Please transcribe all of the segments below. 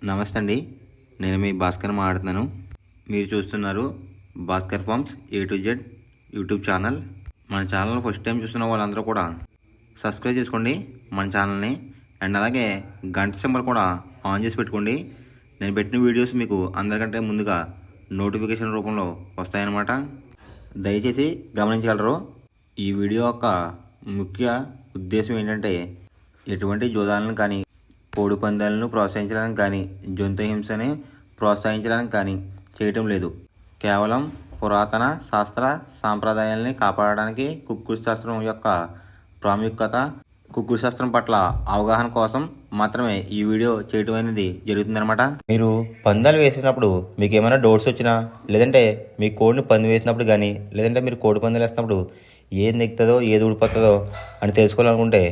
నమస్తే అండి. నేను మీ భాస్కర్ మాట్లాడుతున్నాను. మీరు చూస్తున్నారు Bhaskar farms A to Z YouTube channel. మన ఛానల్ ఫస్ట్ టైం చూస్తున్న వాళ్ళందరూ కూడా సబ్స్క్రైబ్ చేసుకోండి మన ఛానల్ని. అండ్ అలాగే గంట సింబల్ కూడా ఆన్ చేసి పెట్టుకోండి. నేను పెట్టిన వీడియోస్ మీకు అందరికంటే ముందుగా నోటిఫికేషన్ రూపంలో వస్తాయన్నమాట. దయచేసి గమనించగలరు. ఈ వీడియో యొక్క ముఖ్య ఉద్దేశం ఏంటంటే ఎటువంటి జోదాలను కానీ కోడి పందాలను ప్రోత్సహించడానికి కానీ జంతు హింసని ప్రోత్సహించడానికి కానీ చేయటం లేదు. కేవలం పురాతన శాస్త్ర సాంప్రదాయాల్ని కాపాడడానికి కుక్కుడు శాస్త్రం యొక్క ప్రాముఖ్యత, కుక్కుడు శాస్త్రం పట్ల అవగాహన కోసం మాత్రమే ఈ వీడియో చేయటం అనేది జరుగుతుందన్నమాట. మీరు పందాలు వేసినప్పుడు మీకు ఏమైనా డౌట్స్ వచ్చినా, లేదంటే మీ కోడిని పంది వేసినప్పుడు కానీ, లేదంటే మీరు కోడి పందాలు వేసినప్పుడు ఏది నెక్కుతుందో ఏది ఊడిపోతుందో అని తెలుసుకోవాలనుకుంటే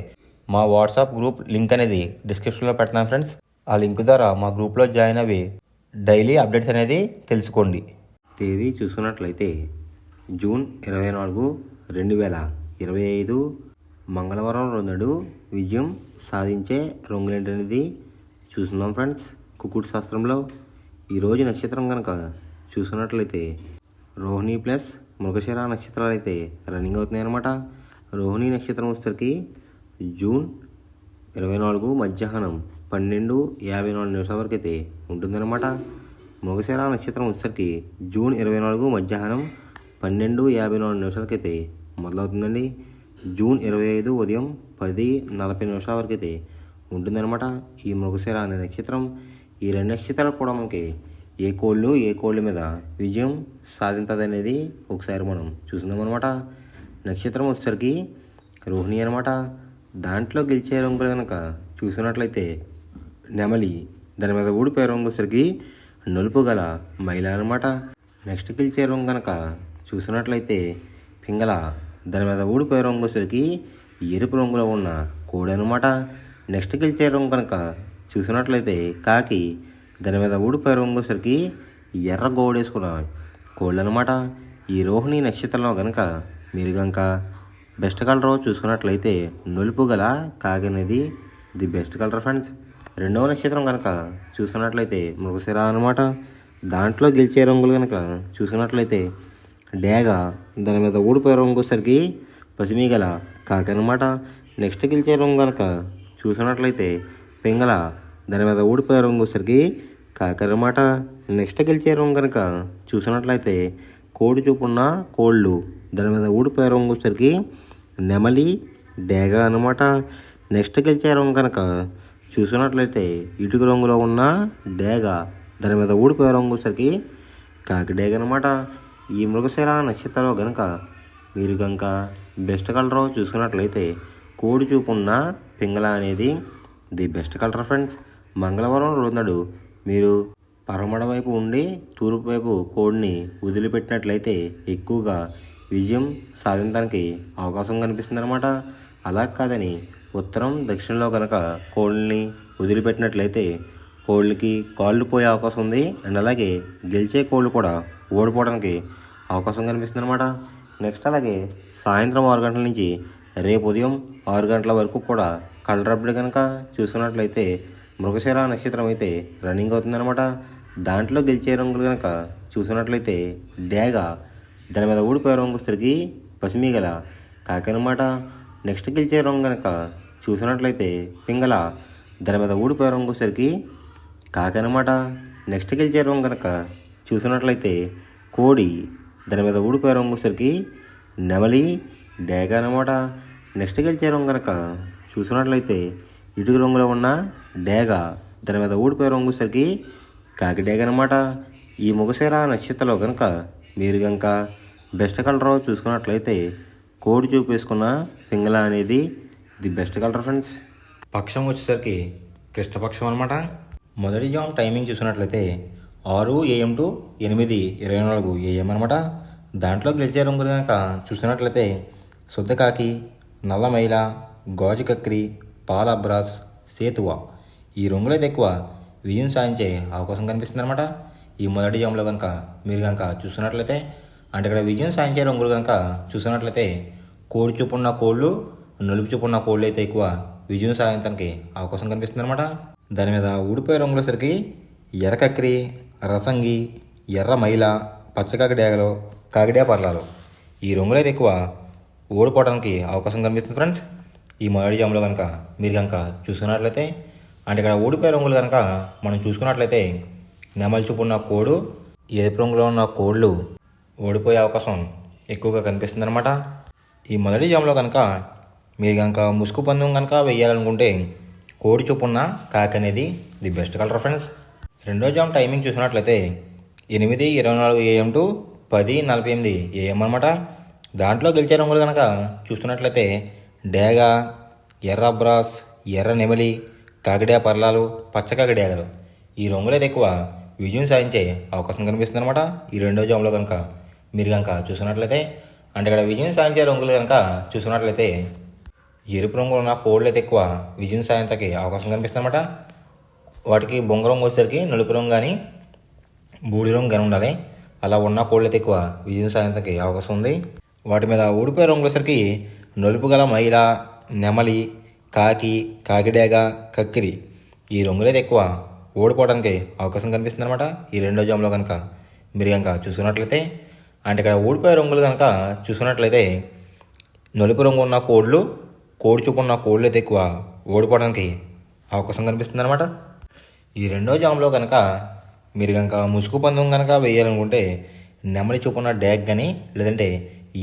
మా వాట్సాప్ గ్రూప్ లింక్ అనేది డిస్క్రిప్షన్లో పెడతాను ఫ్రెండ్స్. ఆ లింక్ ద్వారా మా గ్రూప్లో జాయిన్ అవి డైలీ అప్డేట్స్ అనేది తెలుసుకోండి. తేదీ చూసుకున్నట్లయితే జూన్ 24, 2025 మంగళవారం రోజు విజయం సాధించే రంగులేంటనేది చూస్తున్నాం ఫ్రెండ్స్. కుక్కుడు శాస్త్రంలో ఈరోజు నక్షత్రం కనుక చూసుకున్నట్లయితే రోహిణి ప్లస్ మృగశిర నక్షత్రాలు అయితే రన్నింగ్ అవుతున్నాయి అన్నమాట. రోహిణి నక్షత్రం వచ్చేసరికి జూన్ 24 మధ్యాహ్నం 12:54 వరకు అయితే ఉంటుందన్నమాట. మృగశిర నక్షత్రం వచ్చేసరికి జూన్ 24 మధ్యాహ్నం 12:54 అయితే మొదలవుతుందండి. జూన్ 25 ఉదయం 10:40 వరకు అయితే ఉంటుందన్నమాట ఈ మృగశిర అనే నక్షత్రం. ఈ రెండు నక్షత్రాలు కూడా మనకి ఏ కోళ్ళ మీద విజయం సాధించదు అనేది ఒకసారి మనం చూస్తున్నాం అనమాట. నక్షత్రం వచ్చేసరికి రోహిణి అనమాట. దాంట్లో గెలిచే రంగులు కనుక చూసినట్లయితే నెమలి, దాని మీద ఊడిపోయే రంగు వచ్చేసరికి నలుపు గల మైల అనమాట. నెక్స్ట్ గెలిచే రంగు కనుక చూసినట్లయితే పింగళ, దాని మీద ఊడిపోయే రంగు వచ్చేసరికి ఎరుపు రంగులో ఉన్న కోడి అనమాట. నెక్స్ట్ గెలిచే రంగు కనుక చూసినట్లయితే కాకి, దాని మీద ఊడిపోయే రంగు వచ్చేసరికి ఎర్ర గోడేసుకున్న కోళ్ళు అనమాట. ఈ రోహిణి నక్షత్రంలో కనుక మీరు కనుక బెస్ట్ కలర్ చూసుకున్నట్లయితే నలుపు గల కాకి అనేది ది బెస్ట్ కలర్ ఫ్రెండ్స్. రెండవ నక్షత్రం కనుక చూసుకున్నట్లయితే మృగశిర అనమాట. దాంట్లో గెలిచే రంగులు కనుక చూసుకున్నట్లయితే డేగ, దాని మీద ఊడిపోయే రంగు వచ్చేసరికి పసిమి గల కాకి అనమాట. నెక్స్ట్ గెలిచే రంగు కనుక చూసుకున్నట్లయితే పింగళ, దాని మీద ఊడిపోయే రంగు వచ్చేసరికి కాకి అనమాట. నెక్స్ట్ గెలిచే రంగు కనుక చూసినట్లయితే కోడి చూపున్న కోళ్ళు, దాని మీద ఊడిపోయే రంగు వచ్చేసరికి నెమలి, డేగ అనమాట. నెక్స్ట్ గెలిచే రంగు కనుక చూసినట్లయితే ఇటుక రంగులో ఉన్న డేగ, దాని మీద ఊడిపోయే రంగు వచ్చేసరికి కాకి డేగ అనమాట. ఈ మృగశిర నక్షత్రంలో కనుక మీరు కనుక బెస్ట్ కలర్ చూసుకున్నట్లయితే కోడి చూపున్న పింగళ అనేది ది బెస్ట్ కలర్ ఫ్రెండ్స్. మంగళవారం రోజు మీరు పరమడ వైపు ఉండి తూర్పు వైపు కోడిని వదిలిపెట్టినట్లయితే ఎక్కువగా విజయం సాధించడానికి అవకాశం కనిపిస్తుంది అనమాట. అలా కాదని ఉత్తరం దక్షిణంలో కనుక కోళ్ళని వదిలిపెట్టినట్లయితే కోళ్ళకి కాళ్ళు పోయే అవకాశం ఉంది. అండ్ అలాగే గెలిచే కోళ్ళు కూడా ఓడిపోవడానికి అవకాశం కనిపిస్తుంది అనమాట. నెక్స్ట్ అలాగే సాయంత్రం 6 గంటల నుంచి రేపు ఉదయం 6 గంటల వరకు కూడా కలర్ అప్డేట్ కనుక చూసుకున్నట్లయితే మృగశిర నక్షత్రం అయితే రన్నింగ్ అవుతుందన్నమాట. దాంట్లో గెలిచే రంగులు కనుక చూసినట్లయితే డేగ, దాని మీద ఊడిపోయే రంగు వచ్చేసరికి పసిమి గల కాకి అనమాట. నెక్స్ట్ గెలిచే రంగు కనుక చూసినట్లయితే పింగళ, దాని మీద ఊడిపోయే రంగు వచ్చేసరికి కాకి అనమాట. నెక్స్ట్ గెలిచే రంగు కనుక చూసినట్లయితే కోడి, దాని మీద ఊడిపోయే రంగు వచ్చేసరికి నెమలి, డేగ అనమాట. నెక్స్ట్ గెలిచే రంగు కనుక చూసినట్లయితే ఇటుక రంగులో ఉన్న డేగ, దాని మీద ఊడిపోయే రంగు వచ్చేసరికి కాకి డేగ అనమాట. ఈ మృగశిర నక్షత్రంలో కనుక మీరు కనుక బెస్ట్ కలర్ చూసుకున్నట్లయితే కోడి చూపేసుకున్న పింగళ అనేది ది బెస్ట్ కలర్ ఫ్రెండ్స్. పక్షం వచ్చేసరికి కృష్ణపక్షం అనమాట. మొదటి జామ్ టైమింగ్ చూసుకున్నట్లయితే 6 AM to 8:24 AM అనమాట. దాంట్లో గెలిచే రంగులు కనుక చూసినట్లయితే శుద్ధకాకి, నల్ల మైల, గాజు కక్రి, పాల అబ్రాస్, సేతువ, ఈ రంగులు అయితే ఎక్కువ విజయం సాధించే అవకాశం కనిపిస్తుంది అనమాట. ఈ మొదటి జామ్లో కనుక మీరు కనుక చూస్తున్నట్లయితే అంటే ఇక్కడ విజయం సాధించే రంగులు కనుక చూసినట్లయితే కోడి చూపున్న కోళ్ళు, నలుపు చూపున్న కోళ్ళు అయితే ఎక్కువ విజయం సాధించడానికి అవకాశం కనిపిస్తుంది అనమాట. దాని మీద ఊడిపోయే రంగులో సరికి ఎర్ర కక్రి, రసంగి, ఎర్ర మైల, పచ్చ కాకిడేగలు, కాకిడే పర్లాలు ఈ రంగులు అయితే ఎక్కువ ఓడిపోవడానికి అవకాశం కనిపిస్తుంది ఫ్రెండ్స్. ఈ మామిడి జాములో కనుక మీరు కనుక చూసుకున్నట్లయితే అంటే ఇక్కడ ఓడిపోయే రంగులు కనుక మనం చూసుకున్నట్లయితే నెమలి చూపు ఉన్న కోడు, ఎరుపు రంగులో ఉన్న కోళ్ళు ఓడిపోయే అవకాశం ఎక్కువగా కనిపిస్తుంది అనమాట. ఈ మొదటి జాములో కనుక మీరు కనుక ముసుగు పందెం కనుక వేయాలనుకుంటే కోడి చూపు ఉన్న కాకి అనేది ది బెస్ట్ కలర్ ఫ్రెండ్స్. రెండో జామ్ టైమింగ్ చూసినట్లయితే 8:24 AM టు 10:48 AM అనమాట. దాంట్లో గెలిచే రంగులు కనుక చూస్తున్నట్లయితే డేగ, ఎర్ర బ్రాస్, ఎర్ర నెమలి, కాకిడే పర్లాలు, పచ్చ కాకిడేగలు ఈ రంగులు అయితే ఎక్కువ విజయం సాధించే అవకాశం కనిపిస్తుంది అనమాట. ఈ రెండో జామ్లో కనుక మీరు కనుక చూసుకున్నట్లయితే అంటే ఇక్కడ విజయం సాధించే రంగులు కనుక చూసుకున్నట్లయితే ఎరుపు రంగు ఉన్న కోళ్ళు అయితే ఎక్కువ విజయం సాధించకి అవకాశం కనిపిస్తుంది అనమాట. వాటికి బొంగ రంగు వచ్చేసరికి నలుపు రంగు కానీ బూడి రంగు కానీ ఉండాలి. అలా ఉన్న కోళ్ళు అయితే ఎక్కువ విజయం సాధించకి అవకాశం ఉంది. వాటి మీద ఊడిపోయే రంగు వచ్చేసరికి నలుపు గల మైల, నెమలి, కాకి, కాకిడేగ, కక్కిరి ఈ రంగులైతే ఎక్కువ ఓడిపోవడానికి అవకాశం కనిపిస్తుంది అనమాట. ఈ రెండో జామ్లో కనుక మీరు కనుక చూసుకున్నట్లయితే అంటే ఇక్కడ ఓడిపోయే రంగులు కనుక చూసుకున్నట్లయితే నలుపు రంగు ఉన్న కోళ్ళు, కోడి చూపు ఉన్న కోళ్ళు అయితే ఎక్కువ ఓడిపోవడానికి అవకాశం కనిపిస్తుంది అనమాట. ఈ రెండో జామ్లో కనుక మీరు కనుక ముసుగు పందెం కనుక వేయాలనుకుంటే నెమలి చూపు ఉన్న డ్యాగ్ కానీ లేదంటే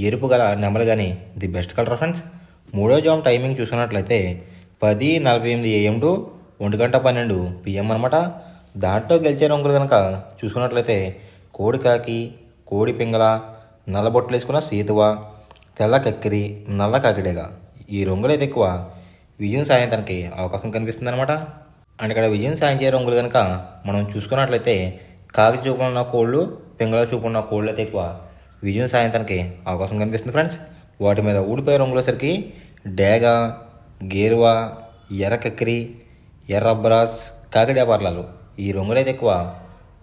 ఎరుపు గల నెమలి కానీ ది బెస్ట్ కలర్ ఫ్రెండ్స్. మూడో జామ్ టైమింగ్ చూసుకున్నట్లయితే 10:48 AM టు 1:12 PM అనమాట. దాంట్లో గెలిచే రంగులు కనుక చూసుకున్నట్లయితే కోడి కాకి, కోడి పింగళ, నల్లబొట్లు వేసుకున్న సీతువ, తెల్ల కక్కిరి, నల్ల కాకిడేగా ఈ రంగులు అయితే ఎక్కువ విజయం సాధించడానికి అవకాశం కనిపిస్తుంది అనమాట. అండ్ ఇక్కడ విజయం సాధించే రంగులు కనుక మనం చూసుకున్నట్లయితే కాకి చూపు ఉన్న కోళ్ళు, పింగళ చూపు ఉన్న కోళ్ళు అయితే ఎక్కువ విజయం సాధించడానికి అవకాశం కనిపిస్తుంది ఫ్రెండ్స్. వాటి మీద ఊడిపోయే రంగులసరికి డేగ, గేరువా, ఎర్ర కక్కిరి, ఎర్ర బ్రాస్, కాకిడే పర్లాలు ఈ రంగులైతే ఎక్కువ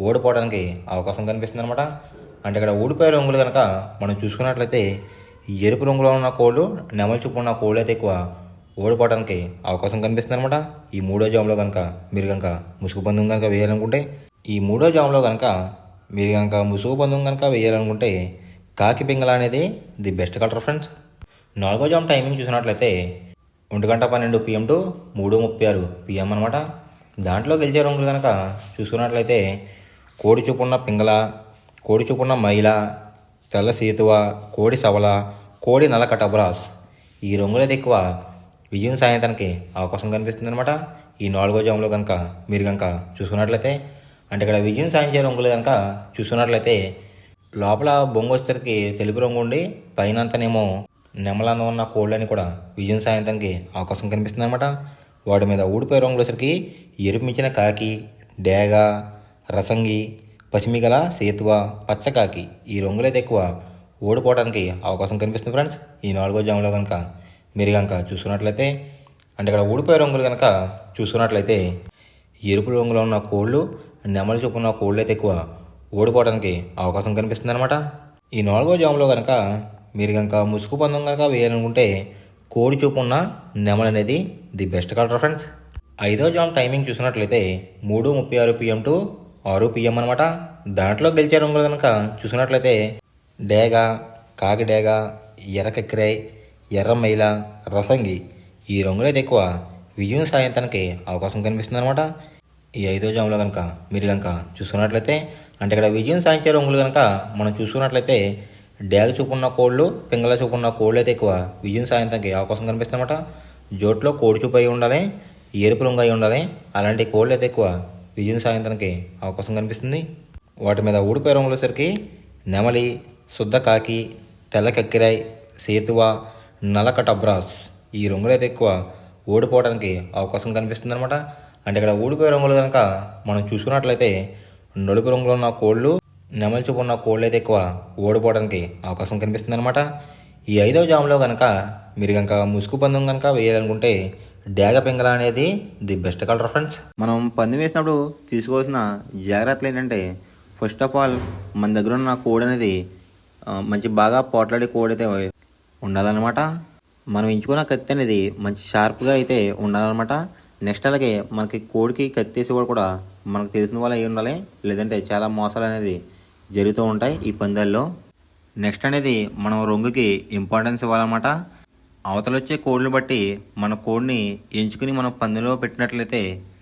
ఓడిపోవడానికి అవకాశం కనిపిస్తుంది అనమాట. అంటే ఇక్కడ ఊడిపోయే రంగులు కనుక మనం చూసుకున్నట్లయితే ఎరుపు రంగులో ఉన్న కోళ్ళు, నెమలి చూపు ఉన్న కోళ్ళు అయితే ఎక్కువ ఓడిపోవడానికి అవకాశం కనిపిస్తుంది అనమాట. ఈ మూడో జామ్లో కనుక మీరు కనుక ముసుగు పందెం కనుక వేయాలనుకుంటే కాకి పింగళ అనేది ది బెస్ట్ కలర్ ఫ్రెండ్స్. నాలుగో జామ్ టైమింగ్ చూసినట్లయితే 1:12 PM టు 3:36 PM అనమాట. దాంట్లో గెలిచే రంగులు కనుక చూసుకున్నట్లయితే కోడి చూపున్న పింగళ, కోడి చూపున్న మైల, తెల్ల సీతువ, కోడి సవల, కోడి నల్ల కటబ్రాస్ ఈ రంగులైతే ఎక్కువ విజయం సాధించడానికి అవకాశం కనిపిస్తుంది అనమాట. ఈ నాలుగో జామ్లో కనుక మీరు కనుక చూసుకున్నట్లయితే అంటే ఇక్కడ విజయం సాధించే రంగులు కనుక చూసుకున్నట్లయితే లోపల బొంగు వచ్చేసరికి తెలుపు రంగు ఉండి పైన అంతానేమో నెమలందం ఉన్న కోళ్ళని కూడా విజయం సాధించడానికి అవకాశం కనిపిస్తుంది అనమాట. వాటి మీద ఊడిపోయే రంగులు వచ్చేసరికి ఎరుపు మించిన కాకి, డేగ, రసంగి, పసిమిగల సేతువ, పచ్చకాకి ఈ రంగులైతే ఎక్కువ ఓడిపోవడానికి అవకాశం కనిపిస్తుంది ఫ్రెండ్స్. ఈ నాలుగో జామ్లో కనుక మీరు కనుక చూసుకున్నట్లయితే అంటే ఇక్కడ ఊడిపోయే రంగులు కనుక చూసుకున్నట్లయితే ఎరుపు రంగులో ఉన్న కోళ్ళు, నెమలి చూపు ఉన్న కోళ్ళు అయితే ఎక్కువ ఓడిపోవడానికి అవకాశం కనిపిస్తుంది అనమాట. ఈ నాలుగో జామ్లో కనుక మీరు కనుక ముసుగు పందెం కనుక వేయాలనుకుంటే కోడి చూపు ఉన్న నెమలి అనేది ది బెస్ట్ కలర్ ఫ్రెండ్స్. ఐదో జామ్ టైమింగ్ చూసినట్లయితే 3:36 PM టు 6 PM అనమాట. దాంట్లో గెలిచే రంగులు కనుక చూసినట్లయితే డేగ, కాకి డేగ, ఎర్ర కక్కిరై, ఎర్ర మైల, రసంగి ఈ రంగులైతే ఎక్కువ విజయం సాధించడానికి అవకాశం కనిపిస్తుంది అనమాట. ఈ ఐదో జామ్లో కనుక మీరు కనుక చూసుకున్నట్లయితే అంటే ఇక్కడ విజయం సాధించే రంగులు కనుక మనం చూసుకున్నట్లయితే డేగ చూపున్న కోళ్ళు, పింగళ చూపున్న కోళ్ళు అయితే ఎక్కువ విజయం సాధించడానికి అవకాశం కనిపిస్తుంది అనమాట. జోట్లో కోడి చూపు అయి ఉండాలి, ఎరుపు రంగు అయి ఉండాలి. అలాంటి కోళ్ళు అయితే ఎక్కువ విజయం సాధించడానికి అవకాశం కనిపిస్తుంది. వాటి మీద ఊడిపోయే రంగులు వచ్చేసరికి నెమలి, శుద్ధ కాకి, తెల్ల కక్కిరై, సేతువ, నల్ల కటబ్రాస్ ఈ రంగులు అయితే ఎక్కువ ఓడిపోవడానికి అవకాశం కనిపిస్తుంది అనమాట. అంటే ఇక్కడ ఊడిపోయే రంగులు కనుక మనం చూసుకున్నట్లయితే నలుపు రంగులో ఉన్న కోళ్ళు, నెమలి చూపు ఉన్న కోళ్ళు అయితే ఎక్కువ ఓడిపోవడానికి అవకాశం కనిపిస్తుంది అనమాట. ఈ ఐదో జామ్లో కనుక మీరు కనుక ముసుగు పందెం కనుక వేయాలనుకుంటే డేగ పింగళ అనేది ది బెస్ట్ కలర్ ఫ్రెండ్స్. మనం పందెం వేసినప్పుడు తీసుకోవాల్సిన జాగ్రత్తలు ఏంటంటే ఫస్ట్ ఆఫ్ ఆల్ మన దగ్గర ఉన్న కోడి అనేది మంచి బాగా పోట్లాడే కోడి అయితే ఉండాలన్నమాట. మనం ఎంచుకున్న కత్తి అనేది మంచి షార్ప్గా అయితే ఉండాలన్నమాట. నెక్స్ట్ అలాగే మనకి కోడికి కత్తి వేసి కూడా మనకు తెలిసిన వాళ్ళు అయి ఉండాలి, లేదంటే చాలా మోసాలు అనేది జరుగుతూ ఉంటాయి ఈ పందాల్లో. నెక్స్ట్ అనేది మనం రంగుకి ఇంపార్టెన్స్ ఇవ్వాలన్నమాట. అవతల వచ్చే కోడ్లు బట్టి మన కోడ్ని ఎంచుకుని మనం పందెంలో పెట్టినట్లయితే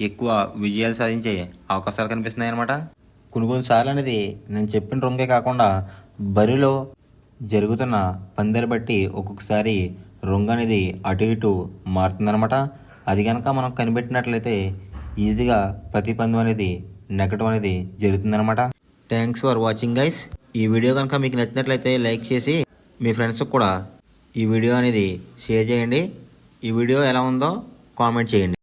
ఎక్కువ విజయాలు సాధించే అవకాశాలు కనిపిస్తున్నాయి అన్నమాట. కొన్నిసార్లు అనేది నేను చెప్పిన రంగే కాకుండా బరిలో జరుగుతున్న పందాలు బట్టి ఒక్కొక్కసారి రంగు అనేది అటు ఇటు మారుతుందన్నమాట. అది కనుక మనం కనిపెట్టినట్లయితే ఈజీగా ప్రతి పందెం అనేది నెగ్గడం అనేది జరుగుతుందన్నమాట. Thanks for watching guys. ఈ వీడియో కనుక మీకు నచ్చినట్లయితే లైక్ చేసి మీ ఫ్రెండ్స్కి కూడా ఈ వీడియో అనేది షేర్ చేయండి. ఈ వీడియో ఎలా ఉందో కామెంట్ చేయండి.